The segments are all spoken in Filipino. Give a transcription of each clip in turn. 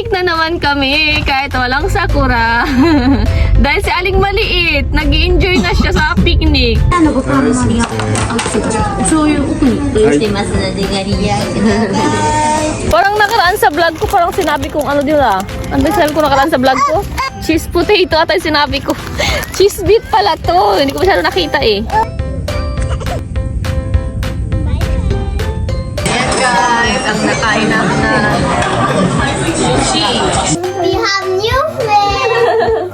Picnic na naman kami kahit walang sakura. Dahil si Aling Maliit, nag-enjoy na siya sa picnic. Ano ba pa naman yung show yung ukni? Parang nakaraan sa vlog ko, parang sinabi kong ano din ah. Ano ba sinabi ko nakaraan sa vlog ko? Cheese potato ata yung sinabi ko. Cheese beet pala to. Hindi ko masyado nakita eh. Ayan guys, ang nakain namin na sushi. We have new friends!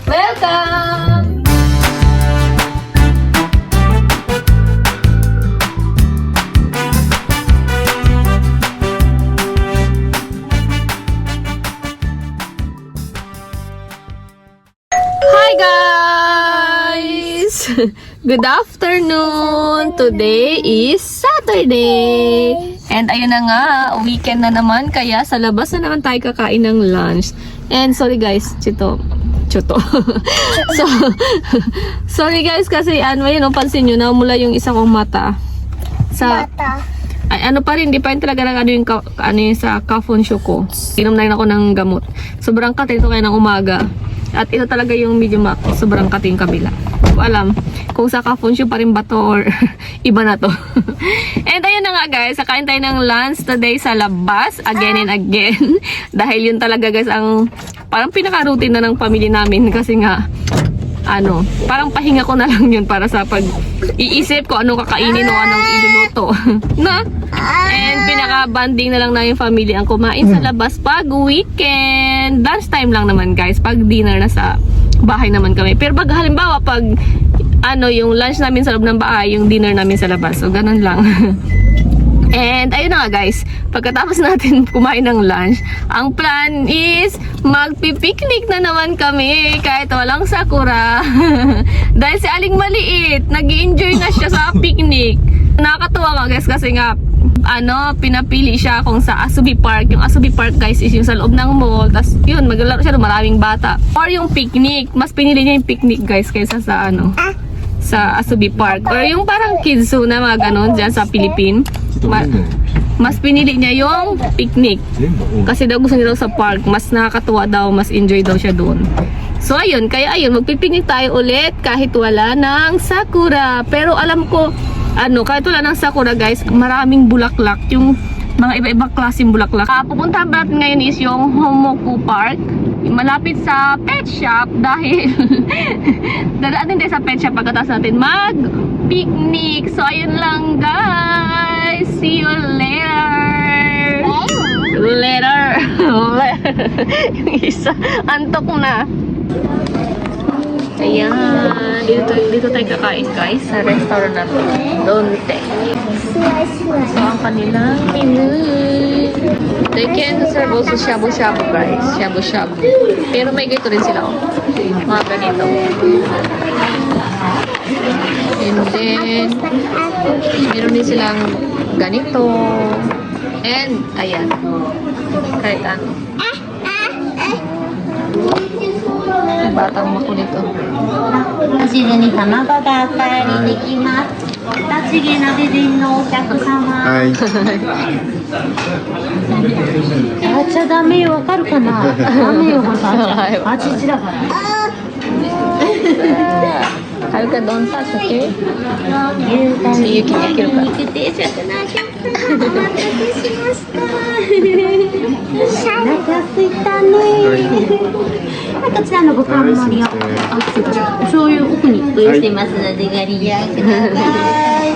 Welcome! Hi guys! Good afternoon! Today is Saturday! And ayun na nga, weekend na naman, kaya sa labas na naman tayo kakain ng lunch. And sorry guys, Chuto. So, sorry guys kasi yun, pansin nyo, namula yung isa kong mata. Ay, ano pa rin, di pa rin talaga yung sa Kafunsho ko. Inom na rin ako ng gamot. Sobrang katin ito kaya ng umaga. At ito talaga yung medium sobrang katin kabila. Hindi ko alam kung sa Kafunsho pa rin ba to or iba na to. And ayun na nga guys, kakain tayo ng lunch today sa labas again and again. Dahil yun talaga guys ang parang pinaka-routine na ng pamilya namin kasi nga parang pahinga ko na lang yun para sa pag-iisip ko anong kakainin o anong iluluto. Na? And pinaka-banding na lang na yung family ang kumain sa labas pag weekend. Lunch time lang naman guys. Pag dinner na sa bahay naman kami. Pero pag halimbawa pag yung lunch namin sa loob ng bahay, yung dinner namin sa labas. So ganun lang. And ayun na nga guys, pagkatapos natin kumain ng lunch, ang plan is magpipiknik na naman kami kahit walang sakura. Dahil si Aling Maliit, nag-enjoy na siya sa picnic. Nakakatuwa nga guys kasi nga pinapili siya kung sa Asubi Park. Yung Asubi Park guys is yung sa loob ng mall. Tapos yun, maglalaro siya ng maraming bata. Or yung picnic, mas pinili niya yung picnic guys kaysa sa sa Asubi Park. Or yung parang kids zoo na mga ganon dyan sa Philippines. Mas pinili niya yung picnic. Kasi daw gusto niya daw sa park. Mas nakakatuwa daw, mas enjoy daw siya doon. So ayun, kaya ayun, magpipiknik tayo ulit kahit wala ng sakura. Pero alam ko, kahit wala ng sakura guys, maraming bulaklak. Yung mga iba-ibang klaseng bulaklak. Pupuntahan natin ngayon is yung Homoku Park. Malapit sa pet shop dahil dadaan tayo sa pet shop pagkatapos natin mag-picnic. So ayun lang guys. See you later. Later. Yung isa antok na. Ayan, dito tayo kakain guys sa restaurant natin. Donte. So ang kanilang menu. They can serve also shabu-shabu guys. Shabu-shabu. Pero may ganito rin sila. Mga ganito. And then, meron din silang ganito. And, ayan. Kahit ano. Batang makulit to. お汁に卵がおかわりできます。立ち毛な美人のお客様。はい。やっちゃダメよ、わかるかな。ダメよ、これ。あちちだから。はるかどんたすけ？牛タン雪できるから。肉定食のお客様お待たせしました。お腹すいたね。こちらのご飯盛りをお醤油奥にご用意していますのでご利用ください。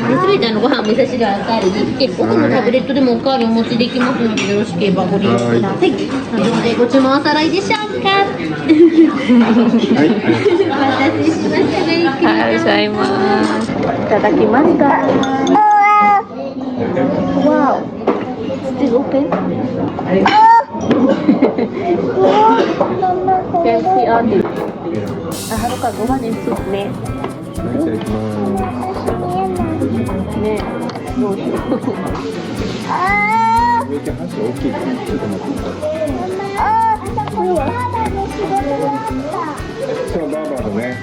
すべてのご飯味噌汁あかわりで奥のタブレットでもおかわりお持ちできますのでよろしければご利用ください。なのでご注文お揃いでしょうか。お待たせしました。ごゆっくりどうぞ。はい、ございます。いただきました。Wow. Still open? Can see on it. はるかご飯にスープね。いただきます。ね、どうしよう。めっちゃ箸大きいからちょっと待って。そうバーバーのね。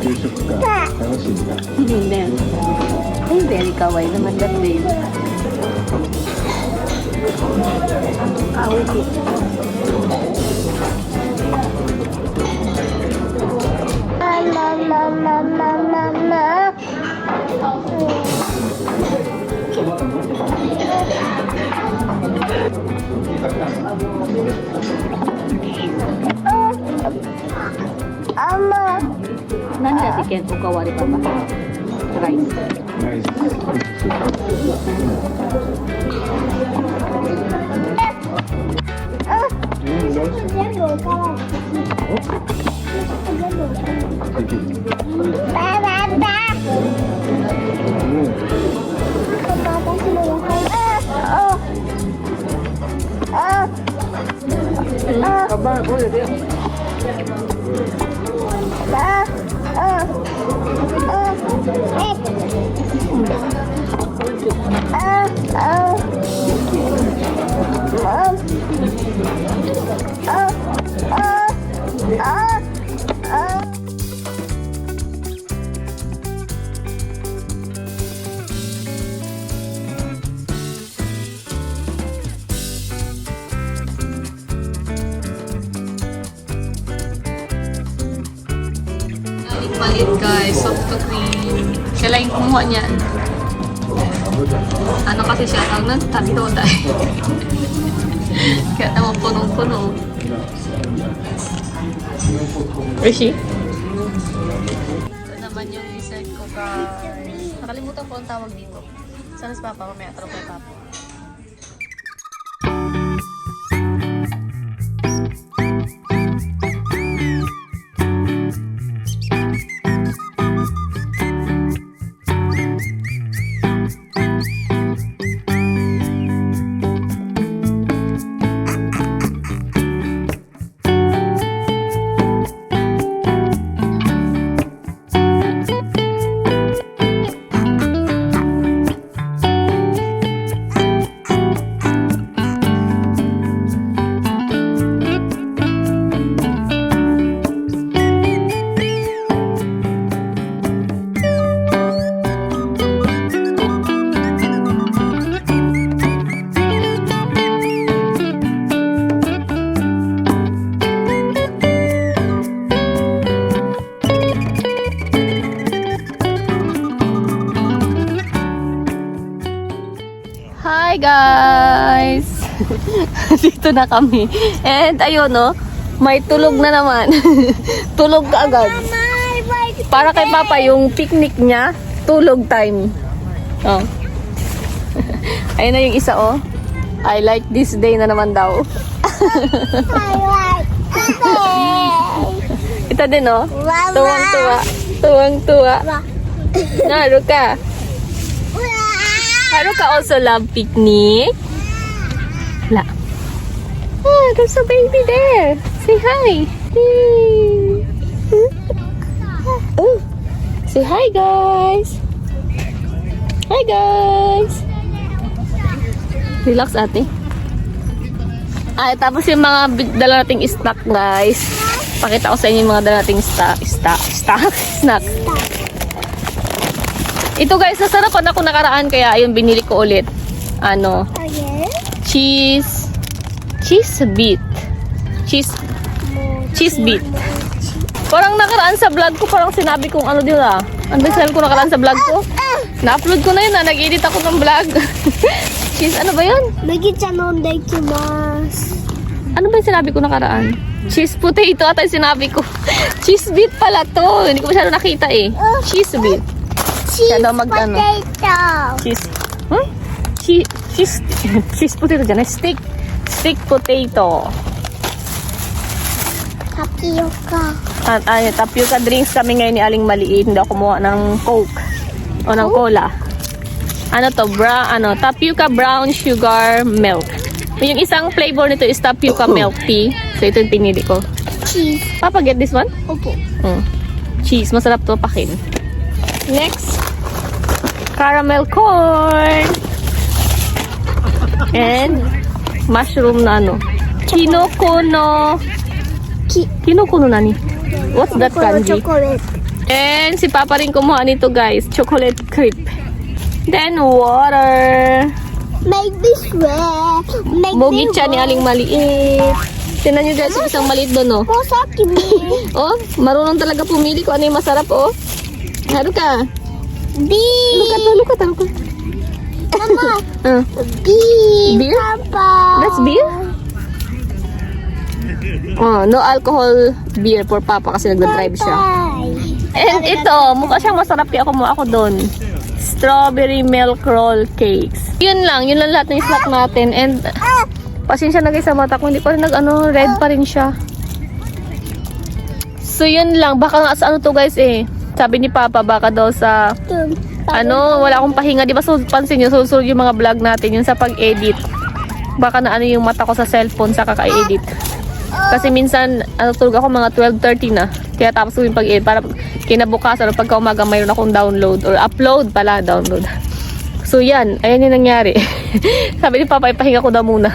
給食か楽しいんだ。ねベイベー可愛いnaman that baby. Ah, okay. Nanda si Ken ukawari pa ba? Rice. ナイス。どうしよう。全部おかわり。全部おかわり。バババ。パパ私もおかわり。Aba, boleh dia. Malit guys, soft to cream. Siya lang yung kumuha niyan. Ano kasi siya, tawag nun? Tatlo dahil. Kaya naman punong-puno. Rishi? Ito naman yung dessert ko guys. Nakalimutan ko ang tawag dito. Sana si Papa, mamaya tarong kay Papa. Hi guys! Dito na kami. And ayun no, may tulog na naman. Tulog ka agad. Para kay Papa yung picnic niya, tulog time. Oh. Ayun na yung isa oh. I like this day na naman daw. Ito din oh. Tuwang-tuwa. Tuwang-tuwa. Haruka. Haruka also love picnic. La. Oh, there's a baby there. Say hi. Oh. Say hi guys. Hi guys. Relax ate. Ay, tapos yung mga dala nating snack guys. Pakita ko sa inyo yung mga dala nating snack. Ito guys, nasarapan ako nakaraan kaya ayun binili ko ulit. Ano? Cheese beet. Cheese beet. Parang nakaraan sa vlog ko parang sinabi kong ano din Ang best ko nakaraan sa vlog ko. Na-upload ko na yun, nag-edit ako ng vlog. Cheese, ano ba yun? 麦ちゃん飲んでいきます。 Ano ba yung sinabi ko nakaraan? Cheese potato ata yung sinabi ko. Cheese beet pala to. Hindi ko masyado nakita eh. Cheese beet. チー Kaya ズ daw ポ mag ano. テト。 Cheese. Cheese potato dyan eh. Stick potato. タピオカ。 At tapioca drinks kami ngayon ni Aling Maliit. Hindi ako kumuha ng Coke o ng cola. Ano to? Tapioca brown sugar milk. Yung isang flavor nito is tapioca milk tea. So ito yung pinili ko. チーズ。 Papa, get this one? オポ。 Cheese. Masarap to pakin. Next. Caramel corn. And mushroom na ano. Kinoko no. Kinoko no nani? What's that このチ kanji? ョコレート。 And si Papa rin kumuha nito guys. Chocolate crepe. Then water. Make this way. Make Bogit this siya ni Aling Maliit. Tingnan nyo guys, yung isang maliit doon oh. もうさっき見 Oh, marunong talaga pumili kung ano yung masarap oh. Halo ka. B Look at. Mama Uh, B Beer? Papa that's beer? Oh, no alcohol beer for Papa kasi nagda-drive siya. Bye. And ito, mukha siyang masarap kaya kumuha ako doon. Strawberry milk roll cakes. Yun lang lahat ng snack natin. And pasensya na guys sa mata ko, hindi pa rin red pa rin siya. So yun lang, baka nga sa ano to guys eh. Sabi ni Papa, baka daw sa wala akong pahinga. Di ba pansin nyo, susunod yung mga vlog natin, yung sa pag-edit. Baka na yung mata ko sa cellphone sa kaka-edit. Kasi minsan, tulog ako mga 12:30 na. Kaya tapos ko yung pag-edit. Para kinabukasan, pagka umaga, mayroon akong download. Or upload pala, download. So yan, ayan yung nangyari. Sabi ni Papa, ipahinga ko daw muna.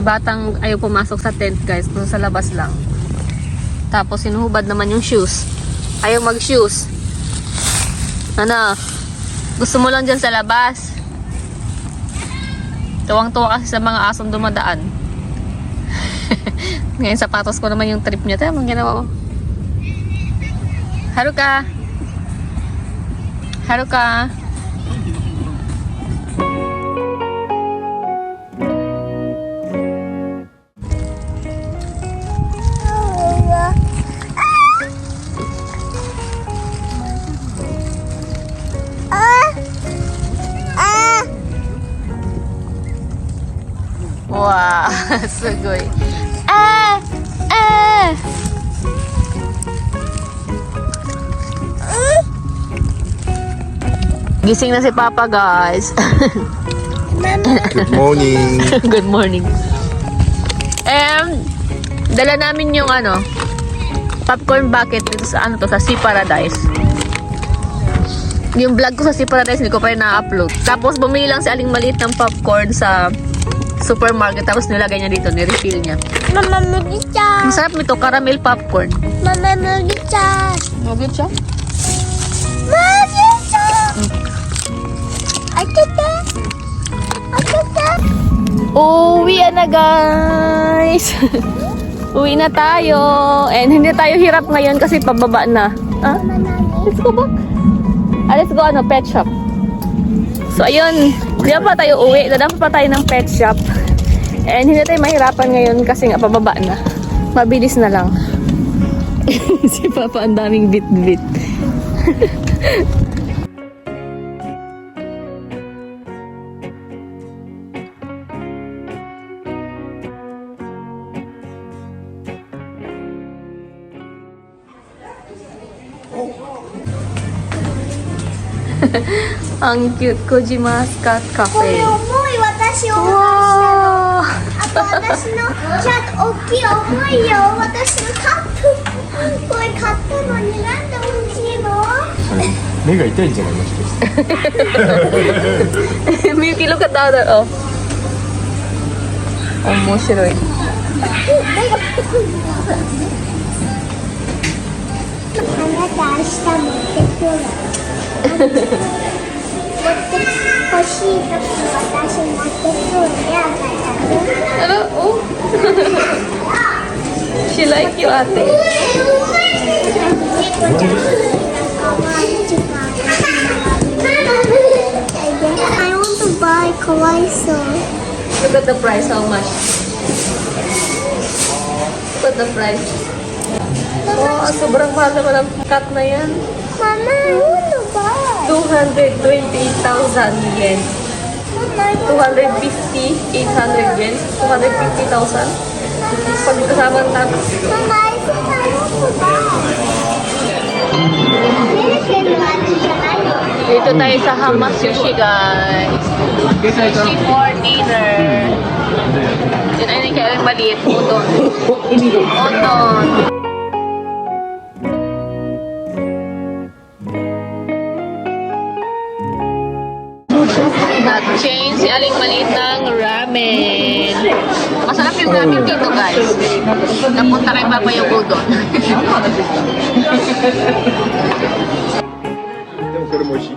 batang ayaw pumasok sa tent guys, kung sa labas lang. Tapos sinuhubad naman yung shoes. Ayaw mag-shoes. Ano? Gusto mo lang dyan sa labas? Tuwang-tuwa kasi sa mga asong dumadaan. Ngayon sapatos ko naman yung trip niya. Tayo, mga ginawa mo. Haruka! Haruka! Wow, sugoy. Gising na si Papa, guys. Good morning. Good morning. Dala namin yung popcorn bucket dito sa sa Sea Paradise. Yung vlog ko sa Sea Paradise, hindi ko pa rin na-upload. Tapos bumili lang si Aling Maliit ng popcorn sa supermarket. Tapos nilagay niya dito, ni-refill niya. Mama, mag-isa. Ang sarap nito, caramel popcorn. Mama, mag-isa. Magit siya? Mag-isa. Atata. Atata. Uwi na, guys. Uwi na tayo. And hindi tayo hirap ngayon kasi pababa na. Ah? Let's go back. Let's go pet shop. So ayun, di pa tayo uwi. Dadapa pa tayo ng pet shop. And hindi tayo mahirapan ngayon kasi nga pababa na. Mabilis na lang. Si Papa ang daming bit-bit. Ang cute Kojima's Cat これ Cafe. 重い私を回したの。 Wow! あと私のちゃんと大きい重いよ。私のカップ。これ買ったのになんで大きいの？目が痛いんじゃないの人。 Miyuki, look at the other. Oh. Omoshiroi. あなた明日持ってくる。持って欲しいとき私持ってくるね、赤ちゃん。 Ano? Oh. She like you, ate. I want to buy kawaii so. Look at the price, how much? Look at the price. Oh, sobrang mahal naman ang cat na yan. Mama, I want to buy. 228,000 yen. Mama, I want 250, 800 yen. 250,000. Pag kasama ang tax. Mama, I said I want to buy. Dito tayo sa Hama Sushi, guys. Sushi for dinner. Yun ay kaya maliit. Udon. Udon. Nag-change si Aling Maliit ng ramen. Masarap yung ramen dito, guys. Napunta kay Papa yung udon. でもこれも美味しい。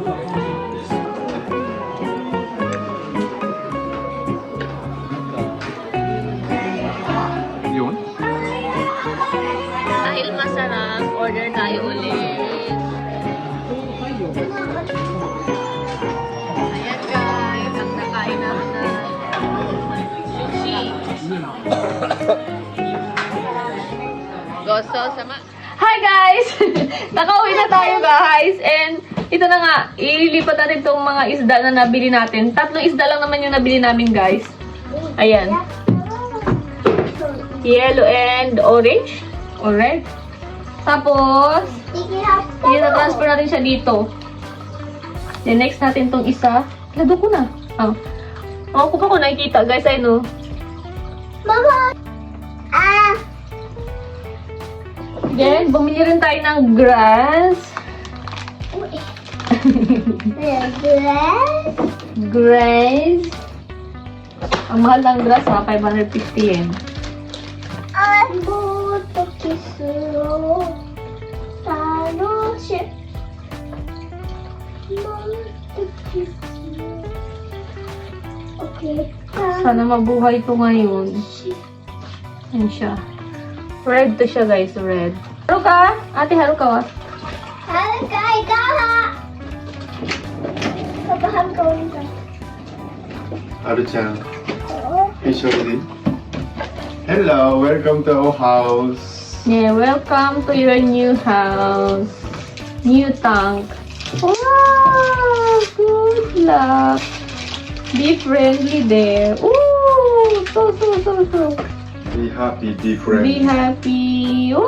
Yun. Dahil masarap, order tayo ulit. Ayan guys, ang nakain namin na sushi. Goso sama. Hi guys! Nakauwi na tayo guys. And ito na nga, ililipat natin itong mga isda na nabili natin. 3 isda lang naman yung nabili namin guys. Ayan. Yellow and orange. Or red. Tapos, i-transfer natin siya dito. Then next natin tong isa. Lado ko na. Oh. Ako pa ko nakikita guys. Ay no. Mama! Ah! Then, bumili rin tayo ng grass. Grass? Grass. Ang mahal ng glass, mga 550 yen. ぼーっとキスを楽しいもっとキスを OK Sana mabuhay to ngayon. Yan siya. Red to siya, guys. Red. Haruka! Ate, Haruka, wa? はるかいかパパはるかおりたはるちゃん、一緒に。Hello, welcome to our house. Yeah, welcome to your new house. New tank. Wow! Good luck. Be friendly there. Ooh! So. Be happy, be friends. Be happy. Wow!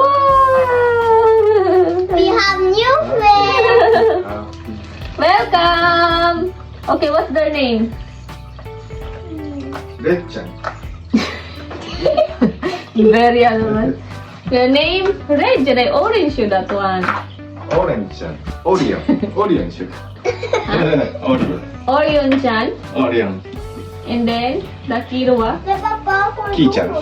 We have new friends Happy. Welcome! Okay, what's their name? れっちゃん。 Very ano. Your name? Red, did I orange you that one? オレンジちゃん。オリオン。オリオンしよう。オリオン。 Orion-chan. オリオン。 And then, the Kiro wa? でパパこれキーちゃん。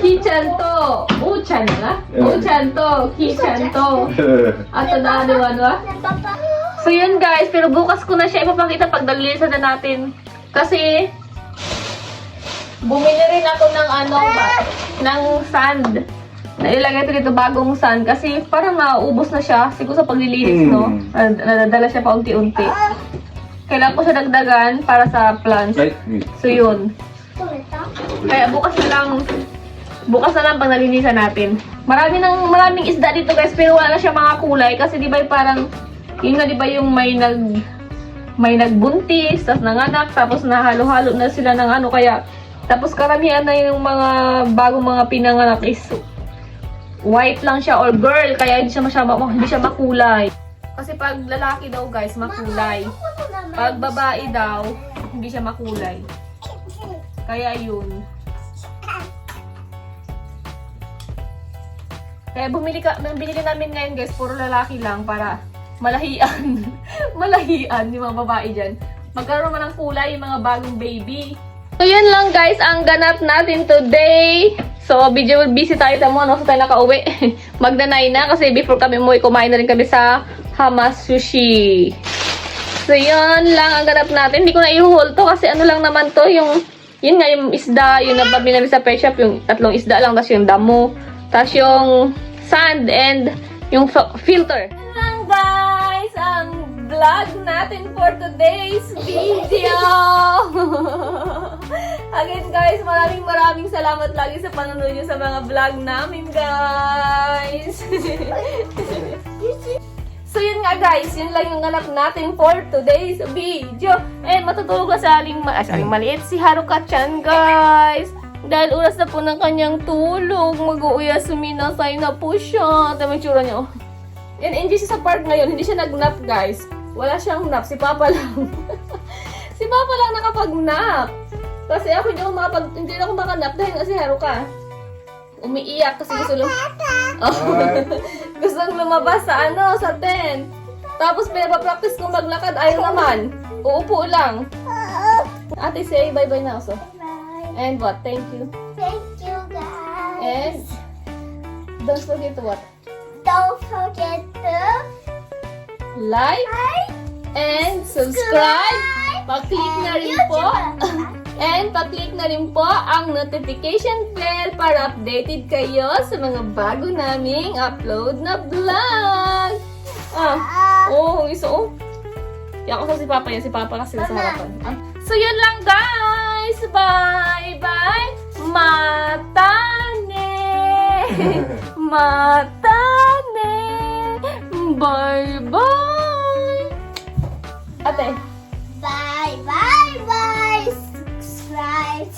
Ki-chan to O-chan na? Yeah. O-chan to Ki-chan to. Ato na ano wa? でパパ So yun guys, pero bukas ko na siya ipapakita pag nalilisan na natin. Kasi, bumili rin ako ng ano ba, ng sand. Nailagay ito dito bagong sand kasi parang mauubos na siya. Siguro sa paglilinis, no? Nadadala siya pa unti-unti. Kailangan ko siya dagdagan para sa plants. はい。 So yun. 取れた Kaya bukas na lang pag nalinisan natin. Maraming isda dito guys, pero wala na siya mga kulay kasi di ba yung parang yun nga di ba yung may nagbuntis, tapos nanganak, tapos nahalo-halo na sila ng ano kaya tapos karamihan na yung mga bagong mga pinanganak is white lang siya or girl kaya hindi siya makulay. Kasi pag lalaki daw guys, makulay. Pag babae daw, hindi siya makulay. Kaya yun. Kaya binili namin ngayon guys, puro lalaki lang para malahian. Malahian yung mga babae dyan. Magkaroon man ng kulay yung mga bagong baby. So yun lang guys, ang ganap natin today. So video busy tayo tamo, no? So tayo nakauwi. Magdanay na kasi before kami umuwi, kumain na rin kami sa Hamas Sushi. So yun lang ang ganap natin. Hindi ko na i-haul to kasi ano lang naman to, yun nga yung isda, yung nababili namin sa pet shop, yung 3 isda lang, tapos yung damo, tapos yung sand and yung filter. Yun lang guys, ang vlog natin for today's video. Again guys, maraming salamat lagi sa panonood nyo sa mga vlog namin guys. So yun nga guys, yun lang yung ganap natin for today's video. And matutulog na sa aling maliit si Haruka-chan guys. Dahil oras na po ng kanyang tulog, mag-uuyasumi na na po siya. Tama yung tsura niya oh. Yan, hindi siya sa park ngayon, hindi siya nag-nap guys. Wala siyang nap, si Papa lang. Si Papa lang nakapag-nap. Kasi ako hindi na ako makanap dahil nga si Haruka. Umiiyak kasi gusto gustong lumabas sa sa tent. Tapos pinapapractice kong maglakad, ayaw naman. Uupo lang. Ate, say bye-bye na also. And what? Thank you. Thank you guys And don't forget to what? don't forget to Like and subscribe. Pa-click na rin po. And pa-click na rin po ang notification bell para updated kayo sa mga bago naming upload na vlog. Oh, isa oh. Yan ko sa si Papa yan. Si Papa kasi nasa harapan. So yun lang guys. Bye-bye. Matane. Matane. Bye-bye. Ate. bye subscribe